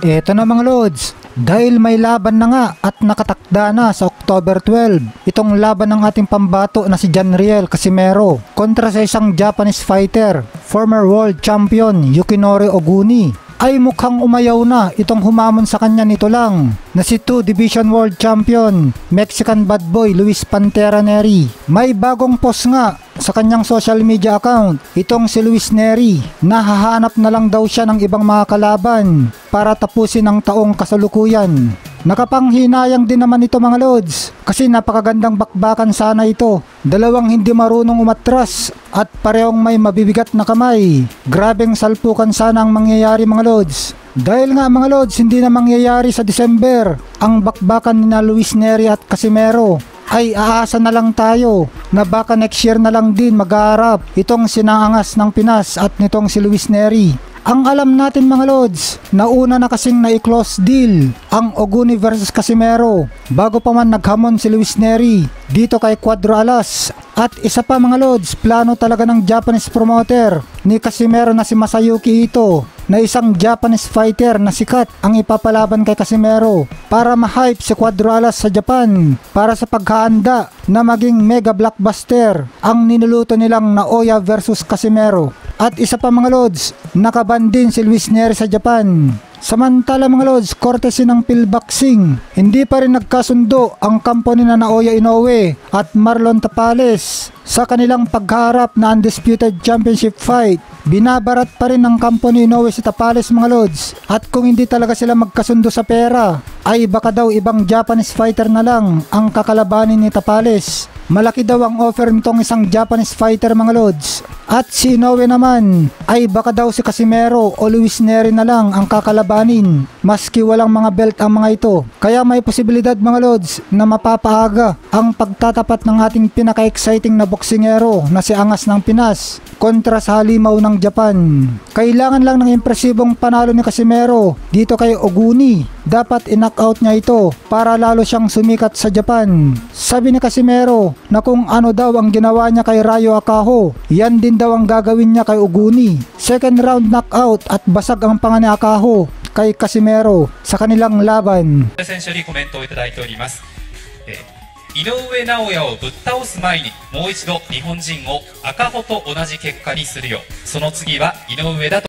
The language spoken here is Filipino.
Eto na mga lods, dahil may laban na nga at nakatakda na sa October 12, itong laban ng ating pambato na si Janriel Casimero kontra sa isang Japanese fighter, former world champion Yukinori Oguni, ay mukhang umayaw na itong humamon sa kanya nito lang na si 2 Division World Champion Mexican Bad Boy Luis Pantera Neri. May bagong post nga sa kanyang social media account itong si Luis Neri na hahanap na lang daw siya ng ibang mga kalaban para tapusin ang taong kasalukuyan. Nakapanghinayang din naman ito mga lods kasi napakagandang bakbakan sana ito. Dalawang hindi marunong umatras at parehong may mabibigat na kamay. Grabeng salpukan sana ang mangyayari mga lods. Dahil nga mga lods hindi na mangyayari sa December ang bakbakan ni na Luis Neri at Casimero, ay aasa na lang tayo na baka next year na lang din mag-aarap itong sinaangas ng Pinas at nitong si Luis Neri. Ang alam natin mga lods, nauna na kasing na-close deal ang Oguni versus Casimero bago pa man naghamon si Luis Neri dito kay Cuadro Alas. At isa pa mga lods, plano talaga ng Japanese promoter ni Casimero na si Masayuki Ito na isang Japanese fighter na sikat ang ipapalaban kay Casimero para ma-hype si Cuadro Alas sa Japan para sa paghahanda na maging mega blockbuster ang ninuluto nilang Naoya versus Casimero. At isa pa mga lods, nakaban din si Luis Neri sa Japan. Samantala mga lods, courtesy ng Philboxing, hindi pa rin nagkasundo ang kampo ni Naoya Inoue at Marlon Tapales sa kanilang pagharap na undisputed championship fight. Binabarat pa rin ng kampo ni Inoue si Tapales mga lods, at kung hindi talaga sila magkasundo sa pera, ay baka daw ibang Japanese fighter na lang ang kakalabanin ni Tapales. Malaki daw ang offer nitong isang Japanese fighter mga lods. At si Inoue naman ay baka daw si Casimero o Luis Neri na lang ang kakalabanin maski walang mga belt ang mga ito. Kaya may posibilidad mga lods na mapapaaga ang pagtatapat ng ating pinaka-exciting na boksingero na si Angas ng Pinas kontra sa halimaw ng Japan. Kailangan lang ng impresibong panalo ni Casimero dito kay Oguni. Dapat i-knockout niya ito para lalo siyang sumikat sa Japan. Sabi ni Casimero na kung ano daw ang ginawa niya kay Ryo Akaho, yan din daw ang gagawin niya kay Oguni. Second round knockout at basag ang panga ni Akaho kay Casimero sa kanilang laban. 選手にコメントをいただいております。井上尚弥をぶっ倒す前にもう一度日本人を赤穂と同じ結果にするよ。その次は井上だと